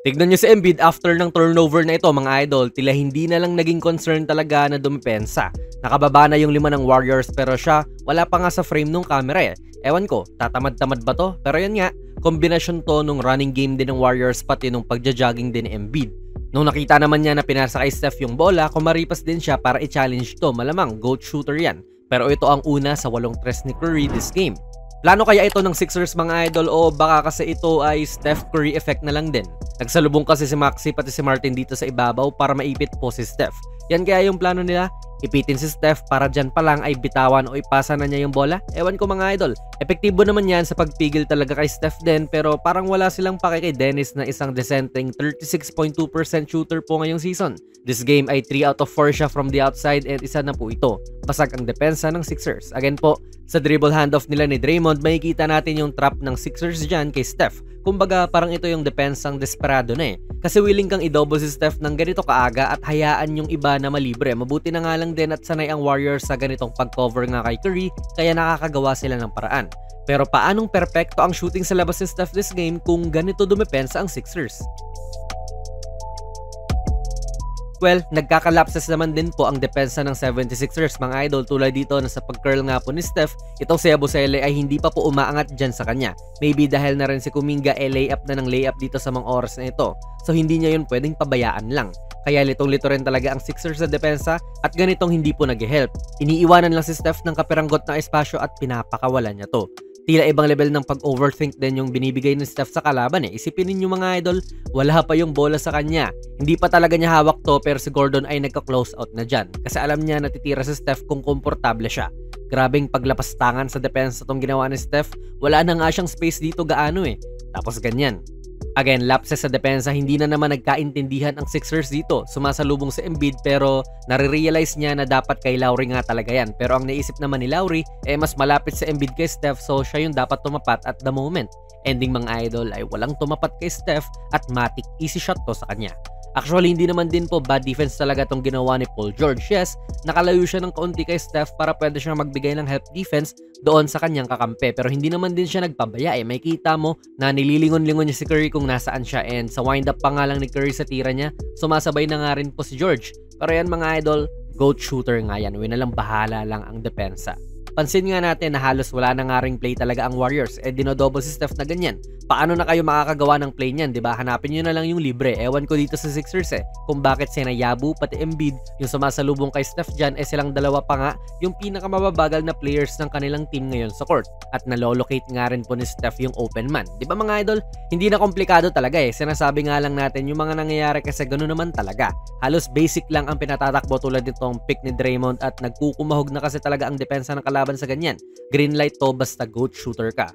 Tignan nyo si Embiid after ng turnover na ito mga idol, tila hindi na lang naging concern talaga na dumipensa. Nakababa na yung 5 ng Warriors pero siya wala pa nga sa frame nung camera eh. Ewan ko, tatamad-tamad ba to? Pero yan nga, kombinasyon to nung running game din ng Warriors pati nung pagja-jogging din ni Embiid. Nung nakita naman niya na pinasa kay Steph yung bola, kumaripas din siya para i-challenge to. Malamang, GOAT shooter yan. Pero ito ang una sa 8 tres ni Curry this game. Plano kaya ito ng Sixers mga idol o baka kasi ito ay Steph Curry effect na lang din? Nagsalubong kasi si Maxey pati si Martin dito sa ibabaw para maipit po si Steph. Yan kaya yung plano nila? Ipitin si Steph para dyan pa lang ay bitawan o ipasa na niya yung bola? Ewan ko mga idol. Epektibo naman yan sa pagpigil talaga kay Steph din pero parang wala silang pake kay Dennis na isang dissenting 36.2% shooter po ngayong season. This game ay 3 out of 4 siya from the outside and isa na po ito. Basag ang depensa ng Sixers. Again po, sa dribble handoff nila ni Draymond, makikita natin yung trap ng Sixers dyan kay Steph. Kumbaga parang ito yung depensang desperado na eh. Kasi willing kang i-double si Steph ng ganito kaaga at hayaan yung iba na malibre. Mabuti na nga lang din at sanay ang Warriors sa ganitong pag-cover nga kay Curry kaya nakakagawa sila ng paraan. Pero paanong perpekto ang shooting sa labas ni Steph this game kung ganito dumepensa ang Sixers? Well, nagkakalapses naman din po ang depensa ng 76ers mga idol tulad dito na sa pag-curl nga po ni Steph, itong si Yabusele ay hindi pa po umaangat dyan sa kanya. Maybe dahil na rin si Kuminga layup na ng layup dito sa mga oras na ito. So hindi niya yun pwedeng pabayaan lang. Kaya litong-lito rin talaga ang Sixers sa depensa at ganitong hindi po nag-help. Iniiwanan lang si Steph ng kapiranggot na espasyo at pinapakawalan niya to. Tila ibang level ng pag-overthink din yung binibigay ng Steph sa kalaban eh. Isipin ninyo mga idol, wala pa yung bola sa kanya. Hindi pa talaga niya hawak to pero si Gordon ay nagka-close out na dyan. Kasi alam niya natitira si Steph kung komportable siya. Grabing paglapas tangan sa depensa tong ginawa ni Steph. Wala na nga siyang space dito gaano eh. Tapos ganyan. Again, lapses sa depensa, hindi na naman nagkaintindihan ang Sixers dito. Sumasalubong si Embiid pero nare-realize niya na dapat kay Lowry nga talaga yan. Pero ang naisip naman ni Lowry, mas malapit sa Embiid kay Steph so siya yung dapat tumapat at the moment. Ending mga idol ay walang tumapat kay Steph at matik easy shot to sa kanya. Actually, hindi naman din po bad defense talaga tong ginawa ni Paul George. Yes, nakalayo siya ng kaunti kay Steph para pwede siya magbigay ng help defense doon sa kanyang kakampi. Pero hindi naman din siya nagpabaya eh. May kita mo na nililingon-lingon niya si Curry kung nasaan siya and sa wind-up pa nga lang ni Curry sa tira niya, sumasabay na nga rin po si George. Pero yan mga idol, GOAT shooter nga yan. Winalang bahala lang ang depensa. Pansin nga natin na halos wala na nga ring play talaga ang Warriors dinodouble si Steph na ganyan. Paano na kayo makakagawa ng play niyan, 'di ba? Hanapin niyo na lang yung libre. Ewan ko dito sa Sixers kung bakit sina Yabu pati Embiid yung sumasalubong kay Steph diyan silang dalawa pa nga yung pinakamababagal na players ng kanilang team ngayon sa court. At nalolocate nga rin po ni Steph yung open man. 'Di ba mga idol? Hindi na komplikado talaga Sinasabi nga lang natin yung mga nangyayari kasi ganoon naman talaga. Halos basic lang ang pinatatakbo tulad nitong pick ni Draymond at nagkukumahog na kasi talaga ang depensa ng kalaban sa ganyan. Green light to basta GOAT shooter ka.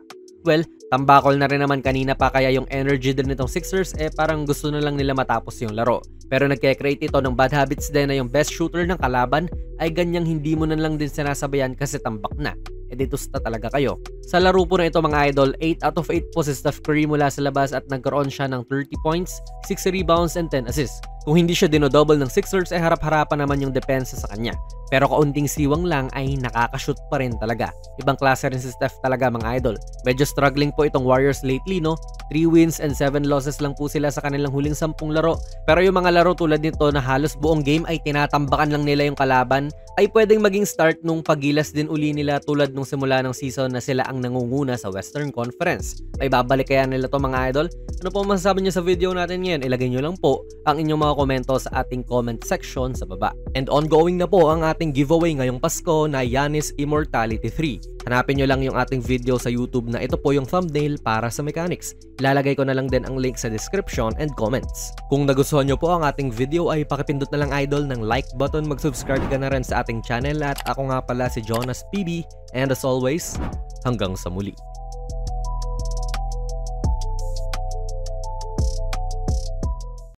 Well, tambakol na rin naman kanina pa kaya yung energy din nitong Sixers parang gusto na lang nila matapos yung laro. Pero nagke-create ito ng bad habits din na yung best shooter ng kalaban ay ganyang hindi mo na lang din sinasabayan kasi tambak na. Dito sta talaga kayo. Sa laro po na ito mga idol, 8 out of 8 po si Steph Curry mula sa labas at nagkaroon siya ng 30 points, 6 rebounds and 10 assists. Kung hindi siya dinodouble ng Sixers harap-harapan naman yung depensa sa kanya. Pero kaunting siwang lang ay nakakashoot pa rin talaga. Ibang klase rin si Steph talaga mga idol. Medyo struggling po itong Warriors lately 3 wins and 7 losses lang po sila sa kanilang huling 10 laro. Pero yung mga laro tulad nito na halos buong game ay tinatambakan lang nila yung kalaban ay pwedeng maging start nung pagilas din uli nila tulad nung simula ng season na sila ang nangunguna sa Western Conference. Ay babalik kaya nila to mga idol? Ano po masasabi niyo sa video natin ngayon? Ilagay nyo lang po ang inyong mga komento sa ating comment section sa baba. And ongoing na po ang ating giveaway ngayong Pasko na Giannis Immortality 3. Hanapin nyo lang yung ating video sa YouTube na ito po yung thumbnail para sa mechanics. Ilalagay ko na lang din ang link sa description and comments. Kung nagustuhan nyo po ang ating video ay pakipindot na lang idol ng like button, mag-subscribe ka na rin sa ating channel at ako nga pala si Jonas PB and as always, hanggang sa muli.